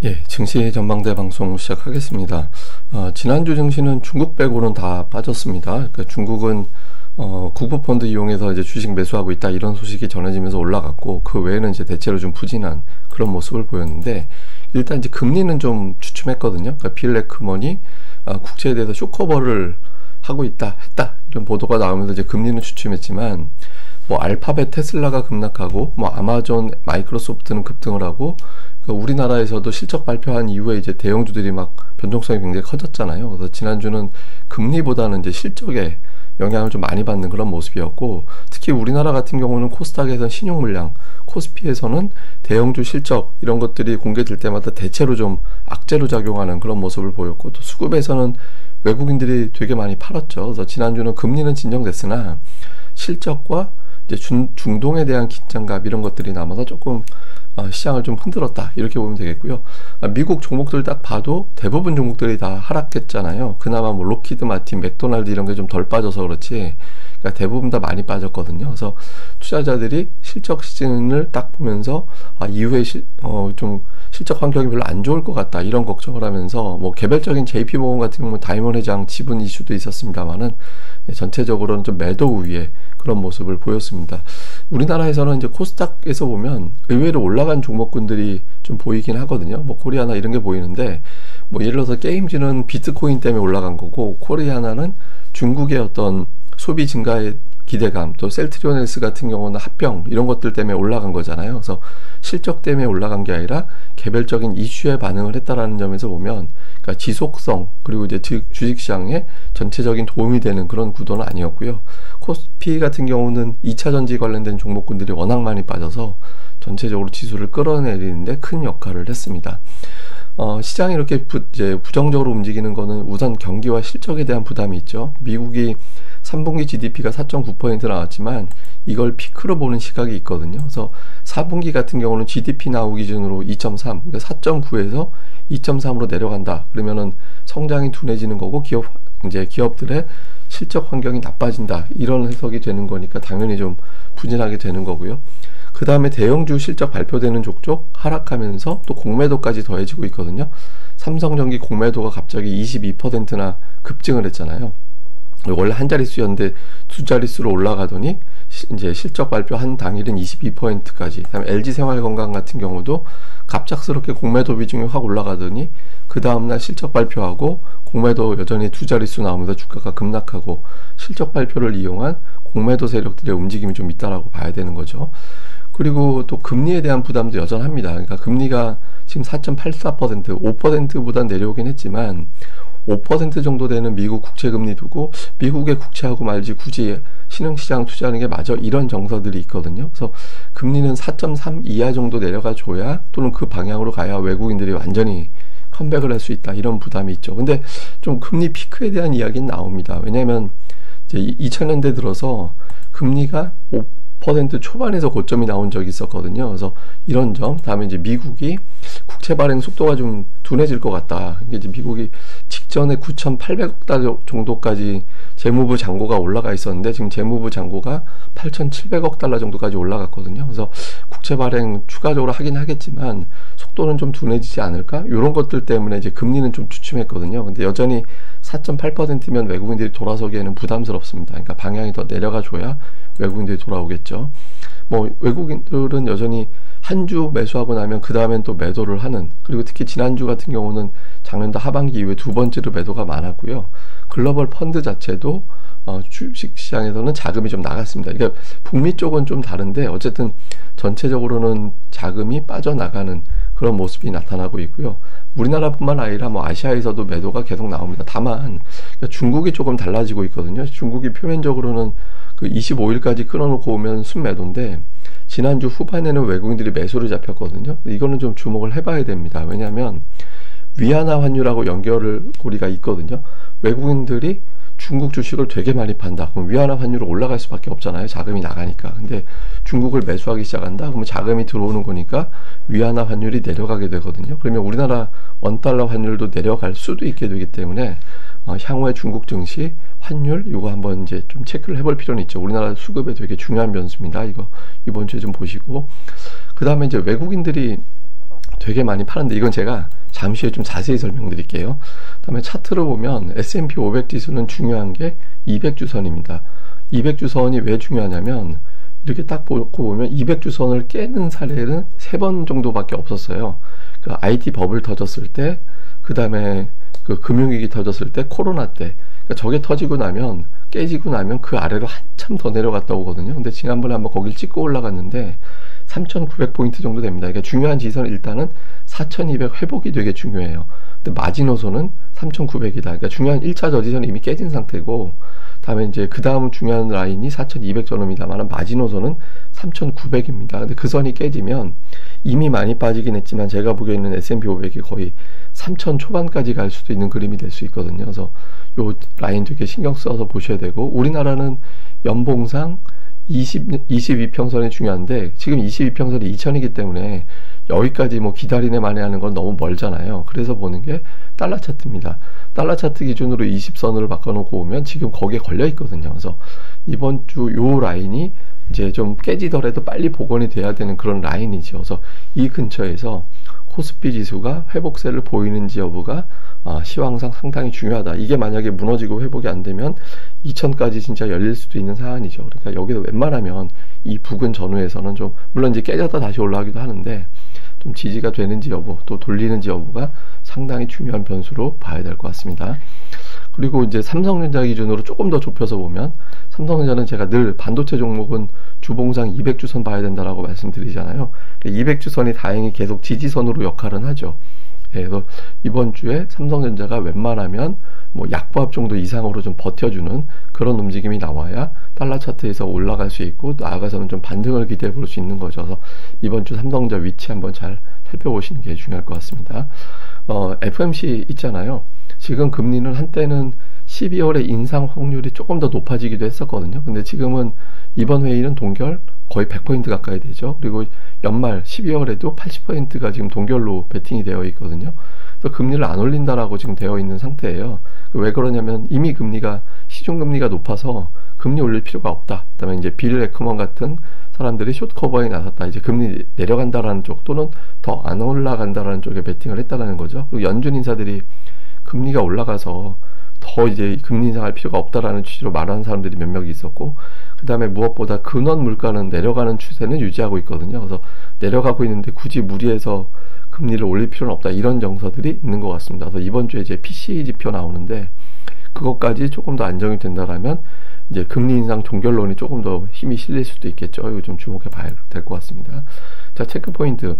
예, 증시 전망대 방송 시작하겠습니다. 지난주 증시는 중국 빼고는 다 빠졌습니다. 그러니까 중국은 국부펀드 이용해서 이제 주식 매수하고 있다 이런 소식이 전해지면서 올라갔고, 그 외에는 이제 대체로 좀 부진한 그런 모습을 보였는데, 일단 이제 금리는 좀 주춤했거든요. 그러니까 빌레크먼이 국채에 대해서 쇼커버를 하고 했다 이런 보도가 나오면서 이제 금리는 주춤했지만, 뭐 알파벳, 테슬라가 급락하고, 뭐 아마존, 마이크로소프트는 급등을 하고, 우리나라에서도 실적 발표한 이후에 이제 대형주들이 막 변동성이 굉장히 커졌잖아요. 그래서 지난주는 금리보다는 이제 실적에 영향을 좀 많이 받는 그런 모습이었고, 특히 우리나라 같은 경우는 코스닥에서는 신용 물량, 코스피에서는 대형주 실적 이런 것들이 공개될 때마다 대체로 좀 악재로 작용하는 그런 모습을 보였고, 또 수급에서는 외국인들이 되게 많이 팔았죠. 그래서 지난주는 금리는 진정됐으나 실적과 이제 중동에 대한 긴장감 이런 것들이 남아서 조금 시장을 좀 흔들었다 이렇게 보면 되겠고요. 미국 종목들 딱 봐도 대부분 종목들이 다 하락했잖아요. 그나마 뭐 로키드 마틴, 맥도날드 이런 게 좀 덜 빠져서 그렇지, 그러니까 대부분 다 많이 빠졌거든요. 그래서 투자자들이 실적 시즌을 딱 보면서 이후에 좀 실적 환경이 별로 안 좋을 것 같다 이런 걱정을 하면서, 뭐 개별적인 JP모건 같은 경우는 다이먼 회장 지분 이슈도 있었습니다만은 전체적으로는 좀 매도 우위의 그런 모습을 보였습니다. 우리나라에서는 이제 코스닥에서 보면 의외로 올라간 종목군들이 좀 보이긴 하거든요. 뭐 코리아나 이런 게 보이는데, 뭐 예를 들어서 게임즈는 비트코인 때문에 올라간 거고, 코리아나는 중국의 어떤 소비 증가의 기대감, 또 셀트리온헬스 같은 경우는 합병 이런 것들 때문에 올라간 거잖아요. 그래서 실적 때문에 올라간 게 아니라 개별적인 이슈에 반응을 했다라는 점에서 보면, 그러니까 지속성 그리고 이제 주식시장에 전체적인 도움이 되는 그런 구도는 아니었고요. 코스피 같은 경우는 2차전지 관련된 종목군들이 워낙 많이 빠져서 전체적으로 지수를 끌어내리는데 큰 역할을 했습니다. 시장이 이렇게 부정적으로 움직이는 거는 우선 경기와 실적에 대한 부담이 있죠. 미국이 3분기 GDP가 4.9% 나왔지만 이걸 피크로 보는 시각이 있거든요. 그래서 4분기 같은 경우는 GDP 나오 기준으로 2.3, 그러니까 4.9에서 2.3으로 내려간다. 그러면은 성장이 둔해지는 거고 기업들의 실적 환경이 나빠진다. 이런 해석이 되는 거니까 당연히 좀 부진하게 되는 거고요. 그 다음에 대형주 실적 발표되는 족족 하락하면서 또 공매도까지 더해지고 있거든요. 삼성전기 공매도가 갑자기 22%나 급증을 했잖아요. 원래 한 자릿수였는데 두 자릿수로 올라가더니 이제 실적 발표한 당일은 22%까지. 그다음에 LG생활건강 같은 경우도 갑작스럽게 공매도 비중이 확 올라가더니 그 다음날 실적 발표하고 공매도 여전히 두 자릿수 나오면서 주가가 급락하고, 실적 발표를 이용한 공매도 세력들의 움직임이 좀 있다라고 봐야 되는 거죠. 그리고 또 금리에 대한 부담도 여전합니다. 그러니까 금리가 지금 4.84%, 5%보다 내려오긴 했지만 5% 정도 되는 미국 국채 금리 두고 미국의 국채하고 말지 굳이 신흥시장 투자하는 게 맞아? 이런 정서들이 있거든요. 그래서 금리는 4.3 이하 정도 내려가 줘야, 또는 그 방향으로 가야 외국인들이 완전히 컴백을 할 수 있다 이런 부담이 있죠. 근데 좀 금리 피크에 대한 이야기는 나옵니다. 왜냐하면 이제 2000년대 들어서 금리가 5% 초반에서 고점이 나온 적이 있었거든요. 그래서 이런 점, 다음에 이제 미국이 국채 발행 속도가 좀 둔해질 것 같다. 이게 이제 미국이 직전에 9,800억 달러 정도까지 재무부 잔고가 올라가 있었는데, 지금 재무부 잔고가 8,700억 달러 정도까지 올라갔거든요. 그래서 국채 발행 추가적으로 하긴 하겠지만 속도는 좀 둔해지지 않을까? 이런 것들 때문에 이제 금리는 좀 주춤했거든요. 근데 여전히 4.8%면 외국인들이 돌아서기에는 부담스럽습니다. 그러니까 방향이 더 내려가 줘야 외국인들이 돌아오겠죠. 뭐 외국인들은 여전히 한 주 매수하고 나면 그 다음엔 또 매도를 하는, 그리고 특히 지난주 같은 경우는 작년도 하반기 이후에 두 번째로 매도가 많았고요. 글로벌 펀드 자체도 주식시장에서는 자금이 좀 나갔습니다. 그러니까 북미 쪽은 좀 다른데 어쨌든 전체적으로는 자금이 빠져나가는 그런 모습이 나타나고 있고요. 우리나라뿐만 아니라 뭐 아시아에서도 매도가 계속 나옵니다. 다만 중국이 조금 달라지고 있거든요. 중국이 표면적으로는 그 25일까지 끊어놓고 오면 순매도인데, 지난주 후반에는 외국인들이 매수를 잡혔거든요. 이거는 좀 주목을 해봐야 됩니다. 왜냐하면 위안화 환율하고 연결고리가 있거든요. 외국인들이 중국 주식을 되게 많이 판다. 그럼 위안화 환율이 올라갈 수밖에 없잖아요. 자금이 나가니까. 근데 중국을 매수하기 시작한다. 그러면 자금이 들어오는 거니까 위안화 환율이 내려가게 되거든요. 그러면 우리나라 원달러 환율도 내려갈 수도 있게 되기 때문에 향후에 중국 증시 환율 이거 한번 이제 좀 체크를 해볼 필요는 있죠. 우리나라 수급에 되게 중요한 변수입니다. 이거 이번 주에 좀 보시고, 그 다음에 이제 외국인들이 되게 많이 파는데 이건 제가 잠시 후에 좀 자세히 설명드릴게요. 다음에 차트로 보면 S&P 500 지수는 중요한 게 200주선입니다. 200주선이 왜 중요하냐면 이렇게 딱 보면 200주선을 깨는 사례는 3번 정도밖에 없었어요. 그 IT 버블 터졌을 때, 그 다음에 그 금융위기 터졌을 때, 코로나 때. 그러니까 저게 터지고 나면, 깨지고 나면 그 아래로 한참 더 내려갔다 오거든요. 근데 지난번에 한번 거길 찍고 올라갔는데 3,900포인트 정도 됩니다. 그러니까 중요한 지선은 일단은 4,200 회복이 되게 중요해요. 근데 마지노선은 3,900이다. 그러니까 중요한 1차 저지선이 이미 깨진 상태고, 다음에 이제 그 다음 중요한 라인이 4,200 전후입니다만 마지노선은 3,900입니다. 근데 그 선이 깨지면 이미 많이 빠지긴 했지만 제가 보기에는 S&P 500이 거의 3,000 초반까지 갈 수도 있는 그림이 될 수 있거든요. 그래서 요 라인 되게 신경 써서 보셔야 되고, 우리나라는 연봉상 22평선이 중요한데 지금 22평선이 2,000이기 때문에 여기까지 뭐 기다리네 마네 하는 건 너무 멀잖아요. 그래서 보는 게 달러 차트입니다. 달러 차트 기준으로 20선을 바꿔놓고 오면 지금 거기에 걸려 있거든요. 그래서 이번 주 요 라인이 이제 좀 깨지더라도 빨리 복원이 돼야 되는 그런 라인이죠. 그래서 이 근처에서 코스피 지수가 회복세를 보이는지 여부가 시황상 상당히 중요하다. 이게 만약에 무너지고 회복이 안 되면 2000까지 진짜 열릴 수도 있는 사안이죠. 그러니까 여기서 웬만하면 이 부근 전후에서는 좀, 물론 이제 깨졌다 다시 올라가기도 하는데 좀 지지가 되는지 여부, 또 돌리는지 여부가 상당히 중요한 변수로 봐야 될 것 같습니다. 그리고 이제 삼성전자 기준으로 조금 더 좁혀서 보면, 삼성전자는 제가 늘 반도체 종목은 주봉상 200주선 봐야 된다라고 말씀드리잖아요. 200주선이 다행히 계속 지지선으로 역할은 하죠. 그래서 이번 주에 삼성전자가 웬만하면 뭐 약보합 정도 이상으로 좀 버텨주는 그런 움직임이 나와야 달러 차트에서 올라갈 수 있고, 나아가서는 좀 반등을 기대해 볼 수 있는 거죠. 그래서 이번 주 삼성전자 위치 한번 잘 살펴보시는 게 중요할 것 같습니다. FMC 있잖아요. 지금 금리는 한때는 12월에 인상 확률이 조금 더 높아지기도 했었거든요. 근데 지금은 이번 회의는 동결 거의 100% 가까이 되죠. 그리고 연말 12월에도 80%가 지금 동결로 베팅이 되어 있거든요. 그래서 금리를 안 올린다라고 지금 되어 있는 상태예요. 왜 그러냐면 이미 금리가, 시중금리가 높아서 금리 올릴 필요가 없다. 그다음에 이제 빌 에크먼 같은 사람들이 숏 커버에 나섰다. 이제 금리 내려간다라는 쪽, 또는 더 안 올라간다라는 쪽에 베팅을 했다라는 거죠. 그리고 연준 인사들이 금리가 올라가서 더 이제 금리 인상할 필요가 없다라는 취지로 말하는 사람들이 몇 명 있었고, 그 다음에 무엇보다 근원 물가는 내려가는 추세는 유지하고 있거든요. 그래서 내려가고 있는데 굳이 무리해서 금리를 올릴 필요는 없다, 이런 정서들이 있는 것 같습니다. 그래서 이번 주에 이제 PCE 지표 나오는데 그것까지 조금 더 안정이 된다라면 이제 금리 인상 종결론이 조금 더 힘이 실릴 수도 있겠죠. 이거 좀 주목해 봐야 될 것 같습니다. 자, 체크 포인트.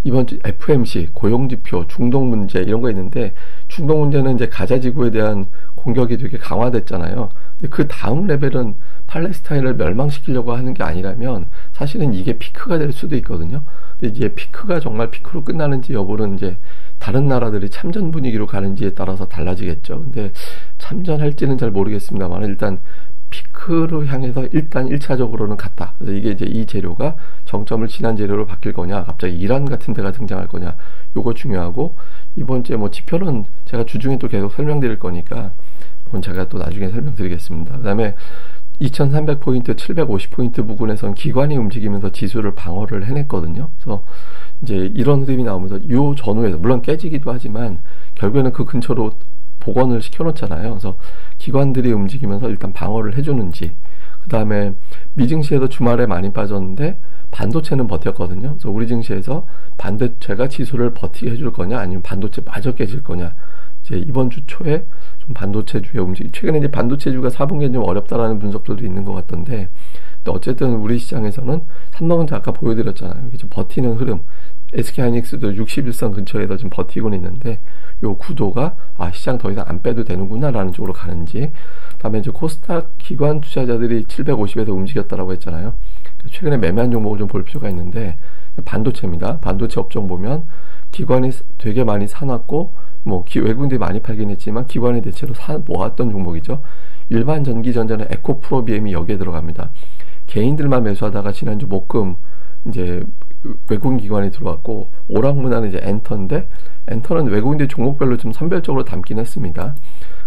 이번 주 FMC, 고용지표, 중동 문제 이런 거 있는데, 중동 문제는 이제 가자 지구에 대한 공격이 되게 강화됐잖아요. 근데 그 다음 레벨은 팔레스타인을 멸망시키려고 하는 게 아니라면 사실은 이게 피크가 될 수도 있거든요. 근데 이제 피크가 정말 피크로 끝나는지 여부는 이제 다른 나라들이 참전 분위기로 가는지에 따라서 달라지겠죠. 근데 참전할지는 잘 모르겠습니다만 일단 피크로 향해서 일단 1차적으로는 갔다. 그래서 이게 이제 이 재료가 정점을 지난 재료로 바뀔 거냐, 갑자기 이란 같은 데가 등장할 거냐, 요거 중요하고, 이번 주에 뭐 지표는 제가 주중에 또 계속 설명드릴 거니까 그건 제가 또 나중에 설명드리겠습니다. 그 다음에 2300포인트, 750포인트 부근에선 기관이 움직이면서 지수를 방어를 해냈거든요. 그래서 이제 이런 흐름이 나오면서 요 전후에서, 물론 깨지기도 하지만 결국에는 그 근처로 복원을 시켜놓잖아요. 그래서 기관들이 움직이면서 일단 방어를 해주는지, 그 다음에 미증시에도 주말에 많이 빠졌는데 반도체는 버텼거든요. 그래서 우리 증시에서 반도체가 지수를 버티게 해줄 거냐, 아니면 반도체 마저 깨질 거냐, 이제 이번 주 초에 좀 반도체주의 움직임, 최근에 이제 반도체주가 4분기는 좀 어렵다라는 분석들도 있는 것 같던데, 어쨌든 우리 시장에서는 삼성전자 아까 보여드렸잖아요. 이게 좀 버티는 흐름, SK하이닉스도 61선 근처에서 지금 버티고는 있는데, 요 구도가 시장 더 이상 안 빼도 되는구나 라는 쪽으로 가는지, 다음에 이제 코스닥 기관 투자자들이 750에서 움직였다라고 했잖아요. 최근에 매매한 종목을 좀 볼 필요가 있는데, 반도체입니다. 반도체 업종 보면 기관이 되게 많이 사놨고, 뭐 외국인들이 많이 팔긴 했지만 기관이 대체로 모았던 종목이죠. 일반 전기전자는 에코프로비엠이 여기에 들어갑니다. 개인들만 매수하다가 지난주 목금 이제 외국인 기관이 들어왔고, 오락문화는 이제 엔터인데, 엔터는 외국인들이 종목별로 좀 선별적으로 담긴 했습니다.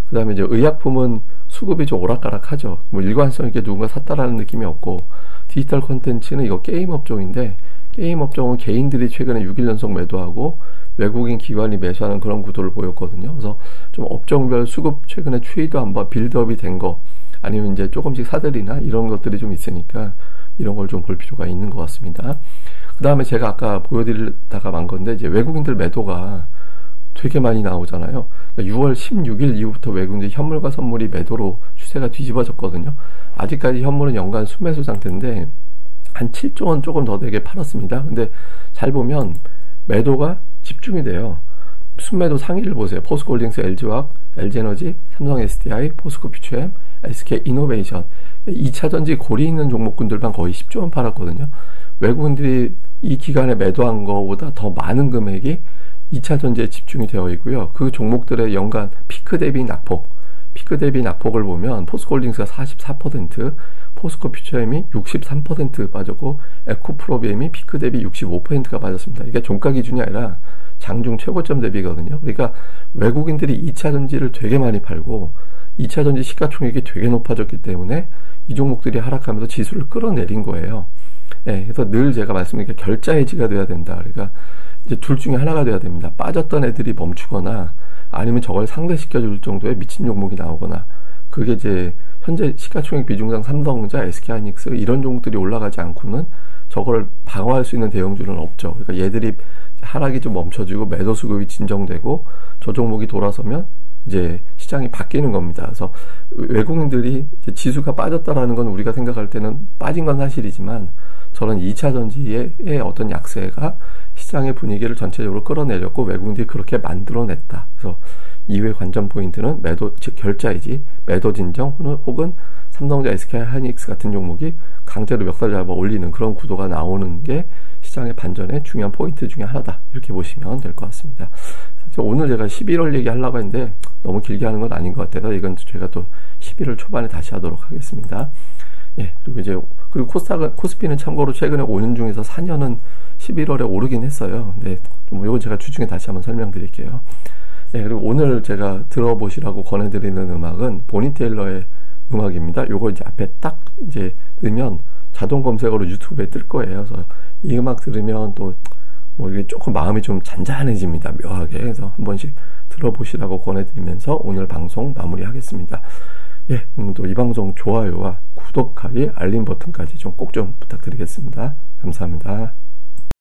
그 다음에 이제 의약품은 수급이 좀 오락가락하죠. 뭐 일관성 있게 누군가 샀다라는 느낌이 없고, 디지털 콘텐츠는 이거 게임 업종인데 게임 업종은 개인들이 최근에 6일 연속 매도하고 외국인 기관이 매수하는 그런 구도를 보였거든요. 그래서 좀 업종별 수급 최근에 추이도 한번 빌드업이 된 거, 아니면 이제 조금씩 사들이나 이런 것들이 좀 있으니까 이런 걸 좀 볼 필요가 있는 것 같습니다. 그 다음에 제가 아까 보여드리다가 만 건데, 이제 외국인들 매도가 되게 많이 나오잖아요. 그러니까 6월 16일 이후부터 외국인들 현물과 선물이 매도로 추세가 뒤집어졌거든요. 아직까지 현물은 연간 순매수 상태인데 한 7조 원 조금 더 되게 팔았습니다. 근데 잘 보면 매도가 집중이 돼요. 순매도 상위를 보세요. 포스코홀딩스, LG화학, LG에너지, 삼성 SDI, 포스코 퓨처엠, SK 이노베이션, 2차전지 고리 있는 종목군들만 거의 10조 원 팔았거든요. 외국인들이 이 기간에 매도한 거보다 더 많은 금액이 2차전지에 집중이 되어 있고요. 그 종목들의 연간 피크 대비 낙폭을 보면 포스코홀딩스가 44%, 포스코 퓨처엠이 63% 빠졌고 에코프로비엠이 피크 대비 65%가 빠졌습니다. 이게 종가 기준이 아니라 장중 최고점 대비거든요. 그러니까 외국인들이 2차전지를 되게 많이 팔고 2차전지 시가총액이 되게 높아졌기 때문에 이 종목들이 하락하면서 지수를 끌어내린 거예요. 네, 그래서 늘 제가 말씀드린 게 결자 해지가 돼야 된다. 그러니까 이제 둘 중에 하나가 돼야 됩니다. 빠졌던 애들이 멈추거나 아니면 저걸 상쇄시켜줄 정도의 미친 종목이 나오거나, 그게 이제 현재 시가총액 비중상 삼성전자, SK하이닉스 이런 종목들이 올라가지 않고는 저거를 방어할 수 있는 대형주는 없죠. 그러니까 얘들이 하락이 좀 멈춰지고 매도 수급이 진정되고 저 종목이 돌아서면 이제 시장이 바뀌는 겁니다. 그래서 외국인들이 이제 지수가 빠졌다라는 건 우리가 생각할 때는 빠진 건 사실이지만, 저는 2차전지의 어떤 약세가 시장의 분위기를 전체적으로 끌어내렸고 외국인들이 그렇게 만들어냈다. 그래서 이후의 관전 포인트는 매도, 즉 결자이지, 매도 진정 혹은 삼성전자, SK하이닉스 같은 종목이 강제로 멱살 잡아 올리는 그런 구도가 나오는 게 시장의 반전의 중요한 포인트 중에 하나다. 이렇게 보시면 될 것 같습니다. 오늘 제가 11월 얘기하려고 했는데 너무 길게 하는 건 아닌 것 같아서 이건 제가 또 11월 초반에 다시 하도록 하겠습니다. 예, 그리고 코스피는 참고로 최근에 5년 중에서 4년은 11월에 오르긴 했어요. 근데 뭐 이거 제가 주중에 다시 한번 설명드릴게요. 예, 그리고 오늘 제가 들어보시라고 권해드리는 음악은 보니 테일러의 음악입니다. 요거 이제 앞에 딱 이제 넣으면 자동 검색어로 유튜브에 뜰 거예요. 그래서 이 음악 들으면 또 뭐 이게 조금 마음이 좀 잔잔해집니다. 묘하게. 그래서 한 번씩 들어보시라고 권해드리면서 오늘 방송 마무리하겠습니다. 예, 그럼 또 이 방송 좋아요와 구독하기, 알림 버튼까지 좀 꼭 좀 부탁드리겠습니다. 감사합니다.